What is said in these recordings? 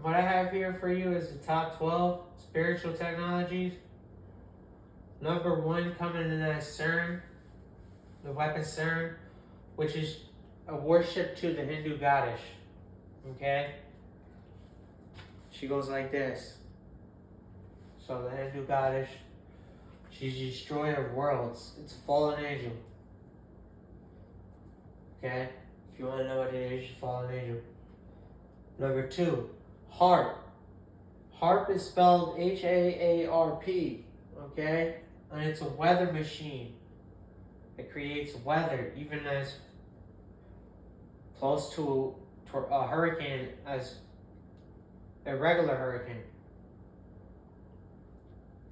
what I have here for you is the top 12 spiritual technologies. Number 1 coming in as CERN, the weapon CERN, which is a worship to the Hindu goddess. Okay? She goes like this. So the Hindu goddess, she's the destroyer of worlds. It's a fallen angel. Okay? If you want to know what it is, she's a fallen angel. Number 2, HAARP. HAARP is spelled H-A-A-R-P. Okay? And it's a weather machine. It creates weather, even as close to a hurricane as a regular hurricane.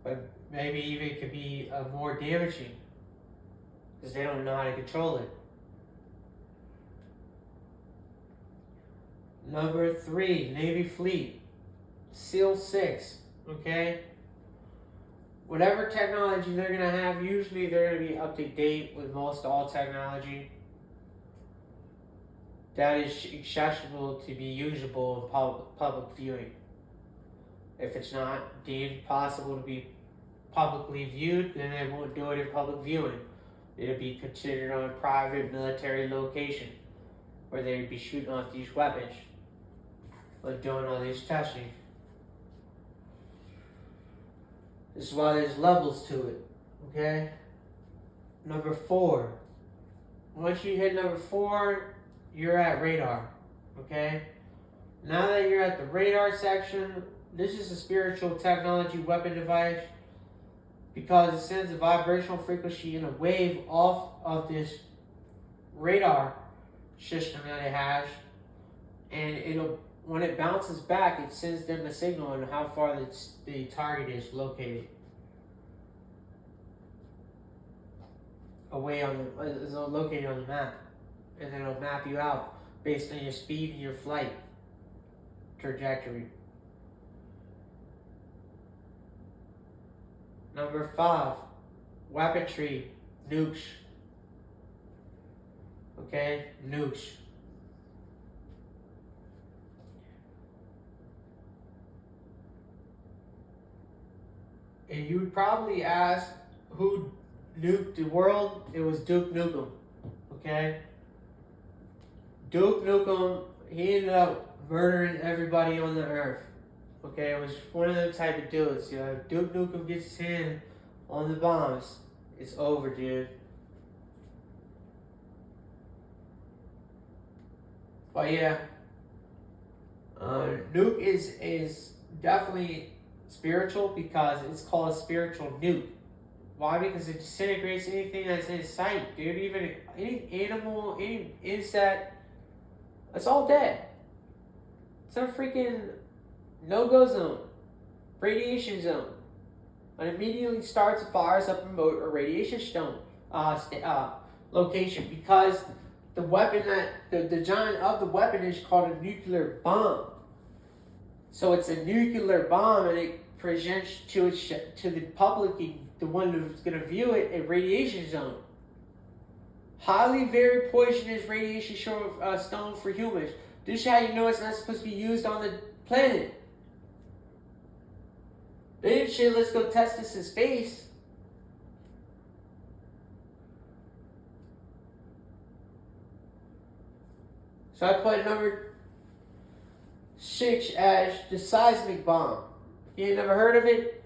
But maybe even it could be more damaging because they don't know how to control it. Number 3, Navy Fleet, SEAL 6, okay? Whatever technology they're going to have, usually they're going to be up to date with most all technology that is accessible to be usable in public viewing. If it's not deemed possible to be publicly viewed, then they won't do it in public viewing. It'll be considered on a private military location where they'd be shooting off these weapons or doing all these testing. This is why there's levels to it, okay? Number 4. Once you hit number 4, you're at radar, okay? Now that you're at the radar section, this is a spiritual technology weapon device because it sends a vibrational frequency and a wave off of this radar system that it has, and when it bounces back, it sends them a signal on how far the target is located. It's located on the map. And then it'll map you out based on your speed and your flight trajectory. Number 5, weaponry, nukes. Okay, nukes. And you would probably ask who nuked the world. It was Duke Nukem. Okay? Duke Nukem, he ended up murdering everybody on the earth. Okay? It was one of those type of dudes. You know, if Duke Nukem gets his hand on the bombs, it's over, dude. But yeah, nuke is definitely spiritual because it's called a spiritual nuke. Why? Because it disintegrates anything that's in sight, dude. Even any animal, any insect, it's all dead. It's a freaking no-go zone, radiation zone. It immediately starts and fires up a radiation stone location because the weapon that the giant of the weapon is called a nuclear bomb. So it's a nuclear bomb, and it presents to the public, the one who's going to view it, a radiation zone. Highly very poisonous radiation stone for humans. This is how you know it's not supposed to be used on the planet. They didn't say, let's go test this in space. So I put number 6 as the seismic bomb. You ain't never heard of it?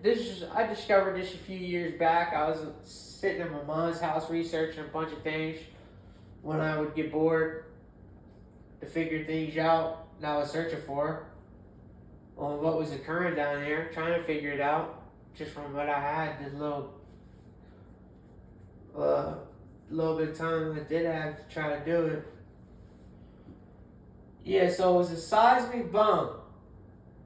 I discovered this a few years back. I was sitting at my mom's house researching a bunch of things when I would get bored to figure things out that I was searching for on what was occurring down there, trying to figure it out just from what I had, this little bit of time I did have to try to do it. Yeah, so it was a seismic bomb,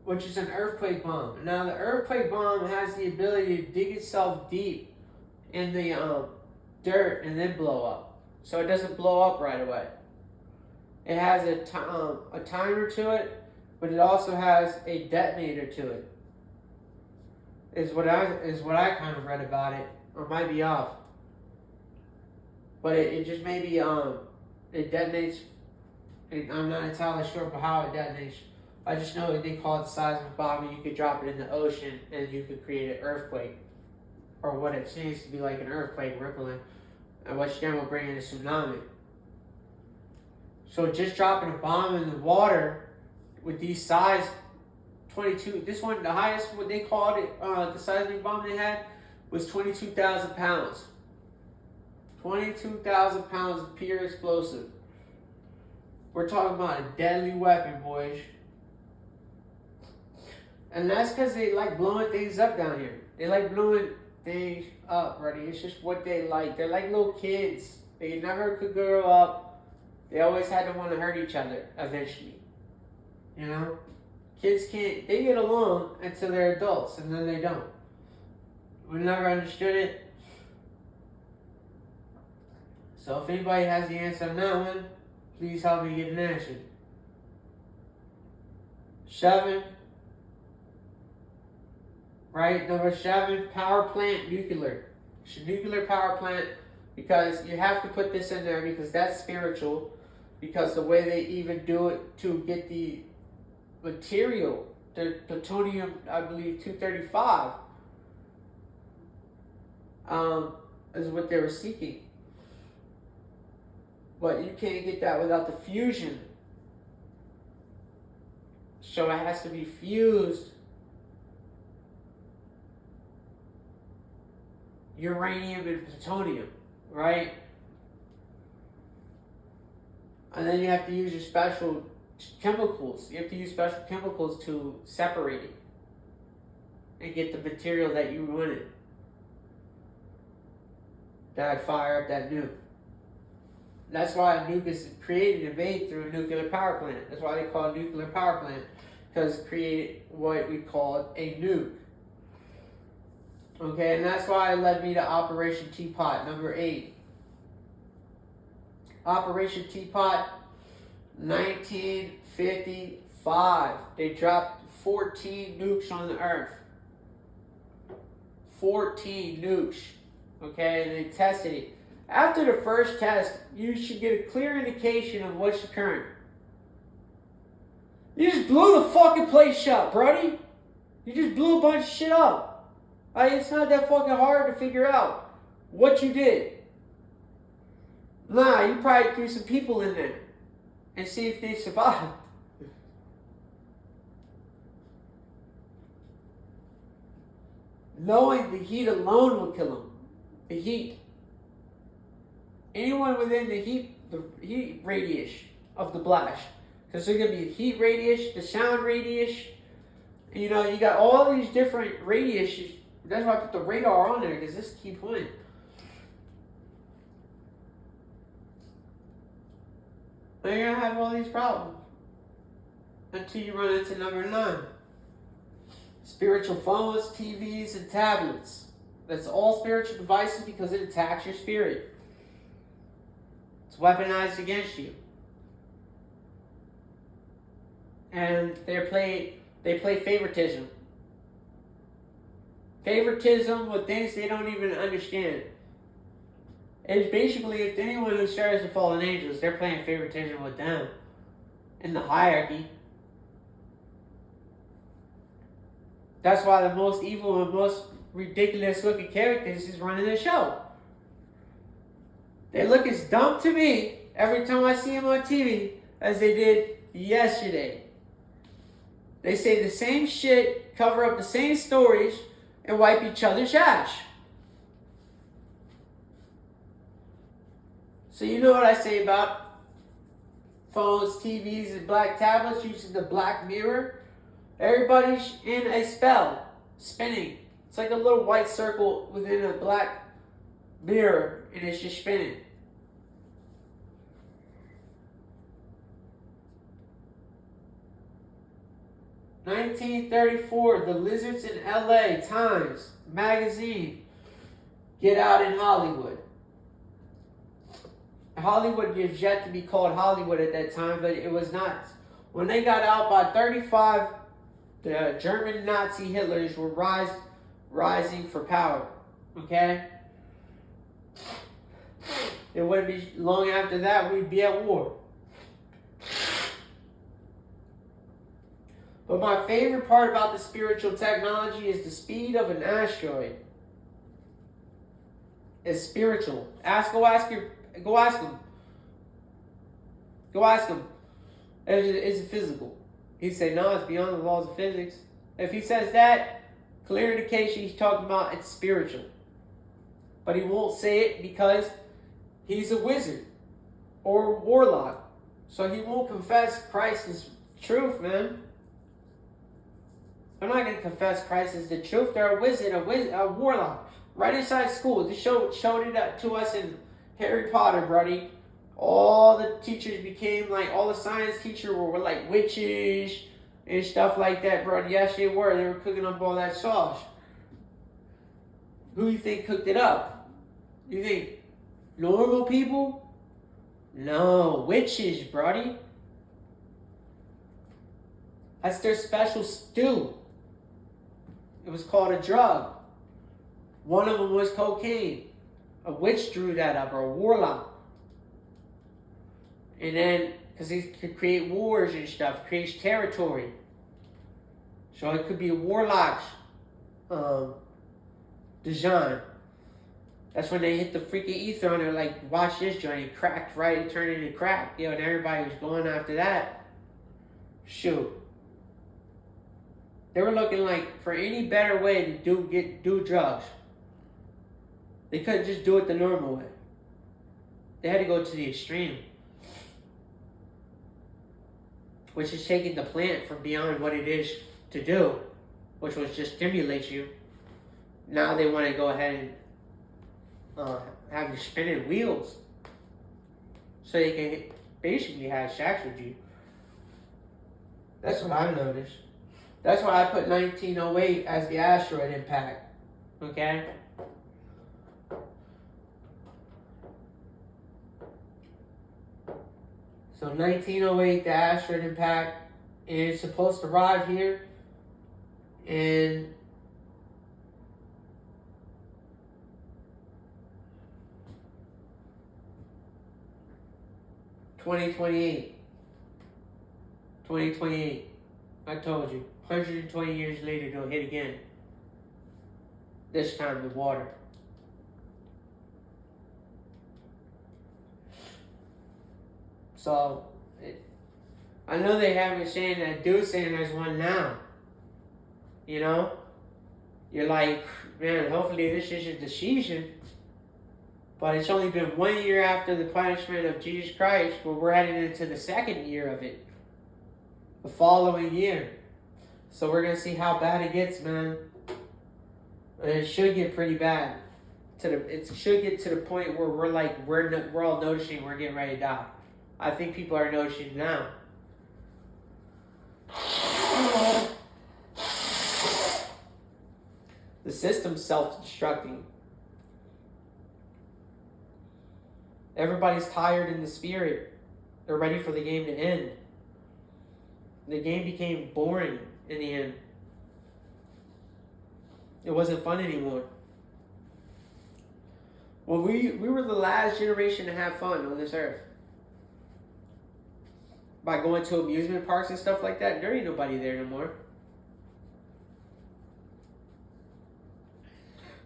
which is an earthquake bomb. Now, the earthquake bomb has the ability to dig itself deep in the dirt and then blow up. So it doesn't blow up right away. It has a timer to it, but it also has a detonator to it. Is what I kind of read about it, or might be off. But it just maybe it detonates. I'm not entirely sure about how it detonates, I just know that they call it seismic bombing. You could drop it in the ocean and you could create an earthquake, or what it seems to be like an earthquake rippling, and which then will bring in a tsunami. So just dropping a bomb in the water with these size 22, this one, the highest, what they called it, the seismic bomb they had was 22,000 pounds. 22,000 pounds of pure explosive. We're talking about a deadly weapon, boys. And that's because they like blowing things up down here. They like blowing things up, buddy. It's just what they like. They're like little kids. They never could grow up. They always had to want to hurt each other eventually. You know? Kids can't, they get along until they're adults, and then they don't. We never understood it. So if anybody has the answer on that one, please help me get an answer. 7. Right, number 7, power plant nuclear. It's a nuclear power plant, because you have to put this in there because that's spiritual. Because the way they even do it to get the material, the plutonium, I believe 235, is what they were seeking. But you can't get that without the fusion. So it has to be fused. Uranium and plutonium, right? And then you have to use your special chemicals. You have to use special chemicals to separate it and get the material that you wanted. That'd fire up that nuke. That's why a nuke is created and made through a nuclear power plant. That's why they call it a nuclear power plant, because it created what we call a nuke. Okay, and that's why it led me to Operation Teapot, number 8. Operation Teapot, 1955. They dropped 14 nukes on the earth. 14 nukes. Okay, and they tested it. After the first test, you should get a clear indication of what's occurring. You just blew the fucking place shut, buddy. You just blew a bunch of shit up. It's not that fucking hard to figure out what you did. Nah, you probably threw some people in there and see if they survive. Knowing the heat alone will kill them. The heat. Anyone within the heat radius of the blast. Because there's going to be the heat radius, the sound radius. And, you know, you got all these different radiuses. That's why I put the radar on there, because this is the key point. And you're going to have all these problems until you run into number 9. Spiritual phones, TVs, and tablets. That's all spiritual devices because it attacks your spirit. It's weaponized against you. And they play favoritism. Favoritism with things they don't even understand. It's basically, if anyone who serves the fallen angels, they're playing favoritism with them in the hierarchy. That's why the most evil and most ridiculous looking characters is running the show. They look as dumb to me every time I see them on TV as they did yesterday. They say the same shit, cover up the same stories, and wipe each other's ass. So you know what I say about phones, TVs, and black tablets using the black mirror? Everybody's in a spell, spinning. It's like a little white circle within a black mirror, and it's just spinning. (1934), the lizards in LA, Times magazine, get out in Hollywood. Hollywood is yet to be called Hollywood at that time, but it was not. When they got out by 35, the German Nazi Hitlers were rising for power. Okay? It wouldn't be long after that we'd be at war. But my favorite part about the spiritual technology is the speed of an asteroid. It's spiritual. Go ask him. Go ask him. Is it physical? He'd say, no, it's beyond the laws of physics. If he says that, clear indication he's talking about it's spiritual. But he won't say it because he's a wizard or a warlock. So he won't confess Christ is truth, man. They're not going to confess Christ is the truth. They're a wizard, a warlock. Right inside school. They showed it to us in Harry Potter, buddy. All the teachers became like, all the science teachers were like witches and stuff like that, bro. Yes, they were. They were cooking up all that sauce. Who do you think cooked it up? You think normal people? No, witches, brody. That's their special stew. It was called a drug. One of them was cocaine. A witch drew that up, or a warlock. And then, because he could create wars and stuff, creates territory. So it could be a warlock's design. That's when they hit the freaking ether and they're like, watch this joint, it cracked right, it turned into crack. Yo, and everybody was going after that. Shoot. They were looking like for any better way to do drugs. They couldn't just do it the normal way. They had to go to the extreme. Which is taking the plant from beyond what it is to do, which was just stimulate you. Now they want to go ahead and have you spinning wheels so they can basically have sex with you. That's what I noticed. That's why I put 1908 as the asteroid impact. Okay? So 1908, the asteroid impact, is supposed to arrive here in (2028). 2028. I told you. 120 years later, it'll hit again. This time with water. So, I know they haven't saying that dude saying there's one now. You know? You're like, man, hopefully this isn't the season. But it's only been 1 year after the punishment of Jesus Christ, but we're heading into the second year of it. The following year. So we're going to see how bad it gets, man. And it should get pretty bad. It should get to the point where we're all noticing we're getting ready to die. I think people are noticing now. The system's self-destructing. Everybody's tired in the spirit. They're ready for the game to end. The game became boring in the end. It wasn't fun anymore. Well, we were the last generation to have fun on this earth. By going to amusement parks and stuff like that, there ain't nobody there no more.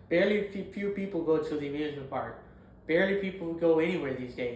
Barely few people go to the amusement park. Barely people go anywhere these days.